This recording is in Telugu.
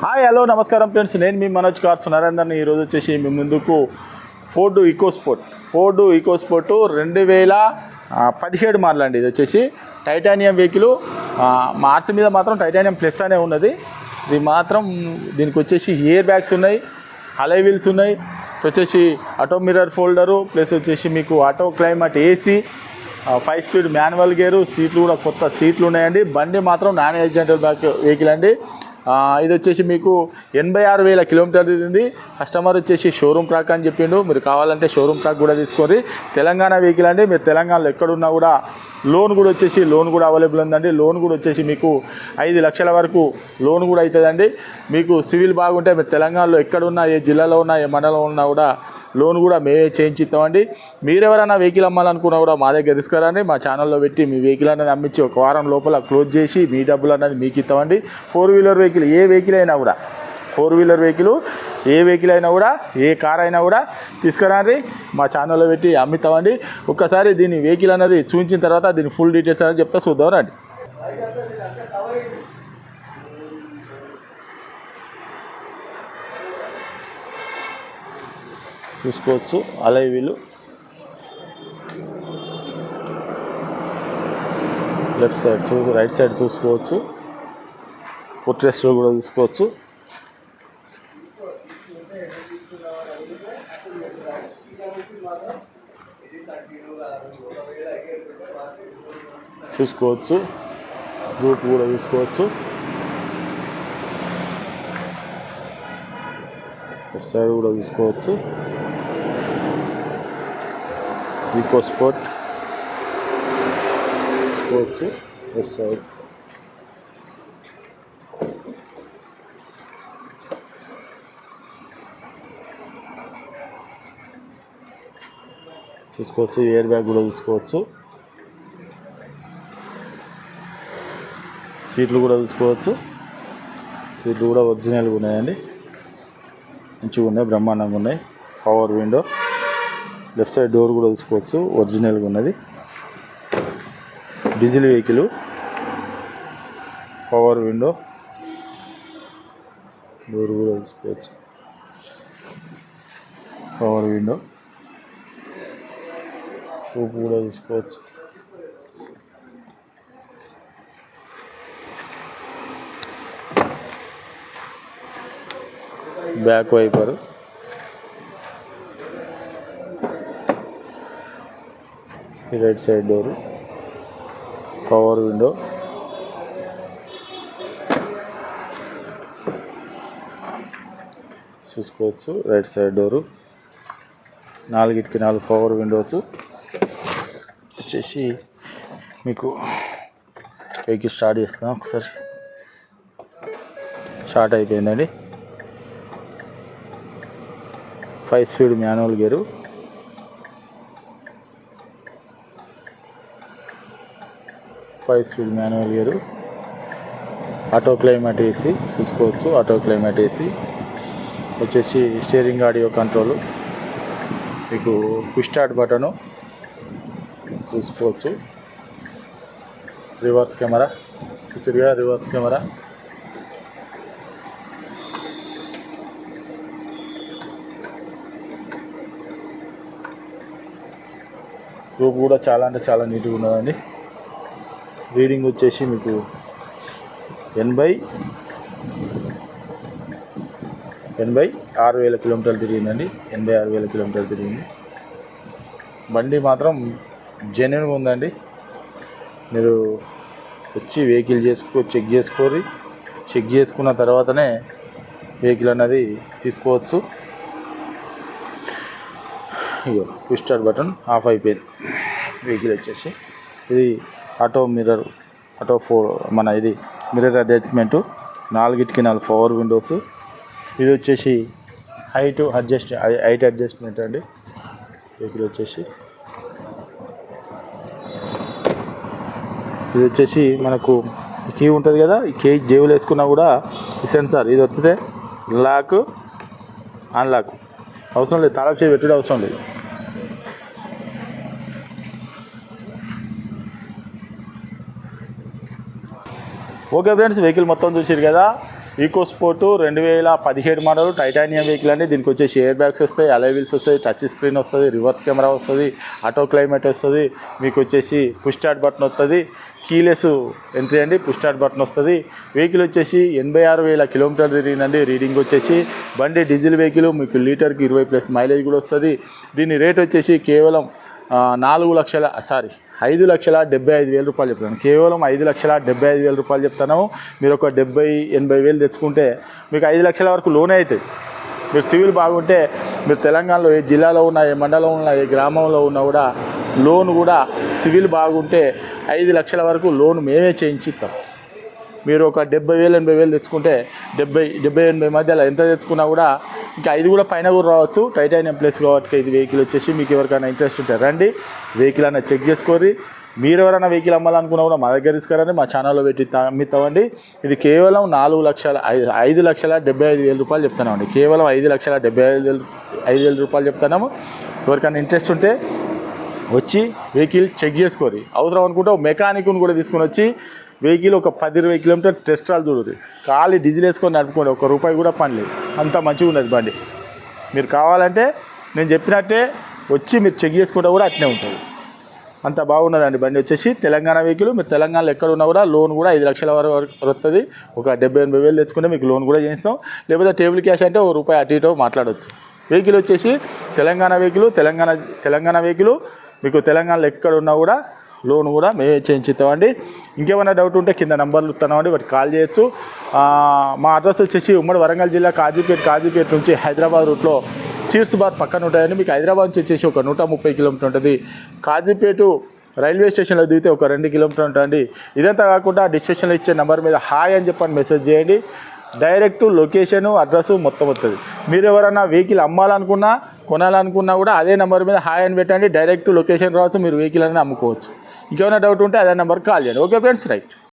హాయ్ హలో నమస్కారం ఫ్రెండ్స్, నేను మీ మనోజ్ కార్స్ నరేందర్ని. ఈరోజు వచ్చేసి మీ ముందుకు ఫోర్డ్ ఈకోస్పోర్ట్ 2017 మోడల్ అండి. ఇది వచ్చేసి టైటానియం వెహికల్. మార్స్ మీద మాత్రం టైటానియం ప్లస్ అనే ఉన్నది. ఇది మాత్రం దీనికి వచ్చేసి ఎయిర్ బ్యాగ్స్ ఉన్నాయి, అలై వీల్స్ ఉన్నాయి, వచ్చేసి ఆటో మిర్రర్ ఫోల్డరు, ప్లస్ వచ్చేసి మీకు auto climate AC, 5 speed manual gear, సీట్లు కూడా కొత్త సీట్లు ఉన్నాయండి. బండి మాత్రం నాన్ యాక్సిడెంటల్ వెహికల్ అండి. ఇది వచ్చేసి మీకు 86,000 కిలోమీటర్లు తిరిగింది. కస్టమర్ వచ్చేసి షోరూమ్ ట్రాక్ అని చెప్పిండు. మీరు కావాలంటే షోరూమ్ ట్రాక్ కూడా తీసుకోండి. తెలంగాణ వెహికల్ అండి. మీరు తెలంగాణలో ఎక్కడున్నా కూడా లోన్ కూడా అవైలబుల్ ఉందండి. లోన్ కూడా వచ్చేసి మీకు 5 లక్షల వరకు లోన్ కూడా అవుతుందండి. మీకు సివిల్ బాగుంటే మీరు తెలంగాణలో ఎక్కడున్నా, ఏ జిల్లాలో ఉన్నా, ఏ మండలంలో ఉన్నా కూడా లోన్ కూడా మేమే చేయించిస్తామండి. మీరెవరైనా వెహికల్ అమ్మాలనుకున్నా కూడా మా దగ్గర తీసుకురండి. మా ఛానల్లో పెట్టి మీ వెహికల్ అనేది అమ్మించి ఒక వారం లోపల క్లోజ్ చేసి మీ డబ్బులు అనేది మీకు ఇస్తామండి. 4 వీలర్ వెహికల్ ఏ వెహికల్ అయినా కూడా, 4 వీలర్ వెహికల్ ఏ వెహికల్ అయినా కూడా, ఏ కార్ అయినా కూడా తీసుకురండి. మా ఛానల్లో పెట్టి అమ్మిస్తామండి. ఒక్కసారి దీని వెహికల్ అనేది చూపించిన తర్వాత దీని ఫుల్ డీటెయిల్స్ అనేది చెప్తా, చూద్దాం రండి. చూసుకోవచ్చు అలై వీలు, లెఫ్ట్ సైడ్ రైట్ సైడ్ చూసుకోవచ్చు, ఫుట్ రెస్ట్ కూడా చూసుకోవచ్చు. రూట్ కూడా చూసుకోవచ్చు. లెఫ్ట్ సైడ్ కూడా చూసుకోవచ్చు. ఈకోస్పోర్ట్ చూసుకోవచ్చు. లెఫ్ట్ సైడ్ చూసుకోవచ్చు. ఎయిర్ బ్యాగ్ కూడా చూసుకోవచ్చు. సీట్లు కూడా చూసుకోవచ్చు. సీట్లు కూడా ఒరిజినల్గా ఉన్నాయండి, మంచిగా ఉన్నాయి, బ్రహ్మాండంగా ఉన్నాయి. Power window, left side door కూడా చూసుకోవచ్చు, ఒరిజినల్గా ఉన్నది. Diesel vehicle, power window, door కూడా చూసుకోవచ్చు, పవర్ విండో, రూప్ కూడా చూసుకోవచ్చు. Back wiper, right side door, power window, చూసుకోవచ్చు. రైట్ సైడ్ డోరు, 4కి 4 పవర్ విండోస్ వచ్చేసి మీకు వెహికల్ స్టార్ట్ చేస్తాం. ఒకసారి స్టార్ట్ అయిపోయిందండి. 5 speed manual gear, auto climate AC చూసుకోవచ్చు. ఆటో క్లైమేట్ ఏసీ వచ్చేసి స్టీరింగ్ ఆడియో కంట్రోల్, మీకు పుష్ స్టార్ట్ బటను చూసుకోవచ్చు. రివర్స్ కెమెరా, చూచురుగా రివర్స్ కెమెరా, రూప్ కూడా చాలా అంటే చాలా నీట్గా ఉన్నదండి. రీడింగ్ వచ్చేసి మీకు 86,000 కిలోమీటర్లు తిరిగిందండి. 86,000 కిలోమీటర్లు తిరిగింది. బండి మాత్రం జెన్యున్గా ఉందండి. మీరు వచ్చి వెహికల్ చెక్ చేసుకున్న తర్వాతనే వెహికల్ అన్నది తీసుకోవచ్చు. ఇగో పుష్ స్టార్ట్ బటన్ ఆఫ్ అయిపోయింది. వెహికల్ వచ్చేసి ఇది ఆటో మిర్రర్, ఇది మిర్రర్ అడ్జస్ట్మెంటు, 4కి 4 పవర్ విండోస్. ఇది వచ్చేసి హైట్ అడ్జస్ట్మెంట్ అండి. వెహికల్ వచ్చేసి ఇది వచ్చేసి మనకు కీ ఉంటుంది కదా, ఈ కీ జేబులు వేసుకున్నా కూడా ఈ సెన్సార్ ఇది వస్తే లాక్ అన్లాక్ అవసరం లేదు, తాళం చేయి పెట్టుడు అవసరం లేదు. ఓకే ఫ్రెండ్స్, వెహికల్ మొత్తం చూసారు కదా. EcoSport 2017 model titanium vehicle అండి. దీనికి వచ్చేసి ఎయిర్ బ్యాగ్స్ వస్తాయి, అలాయ్ వీల్స్ వస్తాయి, టచ్ స్క్రీన్ వస్తుంది, రివర్స్ కెమెరా వస్తుంది, ఆటో క్లైమేట్ వస్తుంది, మీకు వచ్చేసి పుష్ స్టార్ట్ బటన్ వస్తుంది, కీలెస్ ఎంట్రీ అండి, పుష్ స్టార్ట్ బటన్ వస్తుంది. వెహికల్ వచ్చేసి 86,000 కిలోమీటర్లు తిరిగిందండి. రీడింగ్ వచ్చేసి బండి డీజిల్ వెహికల్, మీకు లీటర్కి 20+ మైలేజ్ కూడా వస్తుంది. దీని రేట్ వచ్చేసి కేవలం 5,75,000 రూపాయలు చెప్తాను. కేవలం 5,75,000 రూపాయలు చెప్తాను. మీరు ఒక 70,000-80,000 తెచ్చుకుంటే మీకు 5 లక్షల వరకు లోనే అవుతుంది. మీరు సివిల్ బాగుంటే మీరు తెలంగాణలో ఏ జిల్లాలో ఉన్నా, ఏ మండలంలో ఉన్నా, ఏ గ్రామంలో ఉన్నా కూడా లోన్ కూడా సివిల్ బాగుంటే 5 లక్షల వరకు లోన్ మేమే చేయించి ఇస్తాం. మీరు ఒక 70,000-80,000 తెచ్చుకుంటే 70,000-80,000 మధ్యలో ఎంత తెచ్చుకున్నా కూడా ఇంకా 5 కూడా పైన కూడా రావచ్చు. టైటానియం ప్లస్ కాబట్టి ఇది వెహికల్ వచ్చేసి మీకు ఎవరికైనా ఇంట్రెస్ట్ ఉంటే రండి, వెహికల్ అన్న చెక్ చేసుకోరి. మీరు ఎవరైనా వెహికల్ అమ్మాలనుకున్నా కూడా మా దగ్గర తీసుకురండి, మా ఛానల్లో పెట్టి అమ్మిస్తామండి. ఇది కేవలం 5,75,000 రూపాయలు చెప్తున్నామండి. కేవలం 5,75,000 రూపాయలు చెప్తున్నాము. ఎవరికైనా ఇంట్రెస్ట్ ఉంటే వచ్చి వెహికల్ చెక్ చేసుకోరి. అవసరం అనుకుంటే మెకానిక్ను కూడా తీసుకొని వచ్చి వెహికల్ ఒక 10-20 కిలోమీటర్ టెస్ట్ ట్రాల్ చూడరు, ఖాళీ డీజిల్ వేసుకొని నడుపుకోండి, ₹1 కూడా పని లేదు. అంత మంచిగా ఉన్నది బండి. మీరు కావాలంటే నేను చెప్పినట్టే వచ్చి మీరు చెక్ చేసుకుంటే కూడా అట్నే ఉంటుంది. అంత బాగున్నదండి బండి వచ్చేసి. తెలంగాణ వెహికల్. మీరు తెలంగాణలో ఎక్కడ ఉన్నా కూడా లోన్ కూడా 5 లక్షల వరకు వస్తుంది. ఒక 70,000-80,000 తెచ్చుకుంటే మీకు లోన్ కూడా చేయిస్తాం. లేకపోతే టేబుల్ క్యాష్ అంటే ₹1 అటు ఇటు మాట్లాడవచ్చు. వెహికల్ వచ్చేసి తెలంగాణ వెహికల్. తెలంగాణ వెహికల్ మీకు తెలంగాణలో ఎక్కడ ఉన్నా కూడా లోన్ కూడా మేమే చేయించుతామండి. ఇంకేమైనా డౌట్ ఉంటే కింద నంబర్లు ఇస్తున్నామండి, వాటికి కాల్ చేయొచ్చు. మా అడ్రస్ వచ్చేసి ఉమ్మడి వరంగల్ జిల్లా కాజీపేట నుంచి హైదరాబాద్ రూట్లో చీర్స్ బార్ పక్కన ఉంటాయండి. మీకు హైదరాబాద్ నుంచి వచ్చేసి ఒక 130 కిలోమీటర్ ఉంటుంది. కాజీపేట రైల్వే స్టేషన్లో దిగితే ఒక 2 కిలోమీటర్ ఉంటుందండి. ఇదంతా కాకుండా డిస్క్రిప్షన్లో ఇచ్చే నెంబర్ మీద హాయ్ అని చెప్పని మెసేజ్ చేయండి. డైరెక్ట్ లొకేషను అడ్రస్ మొత్తం వస్తుంది. మీరు ఎవరైనా వెహికల్ అమ్మాలనుకున్నా కొనాలనుకున్నా కూడా అదే నెంబర్ మీద హాయ్ అని పెట్టండి. డైరెక్ట్ లొకేషన్ రావచ్చు, మీరు వెహికల్ అనేది అమ్ముకోవచ్చు. ఇంకేమైనా డౌట్ ఉంటే అదే నెంబర్కి కాల్ చేయండి. Okay friends, right.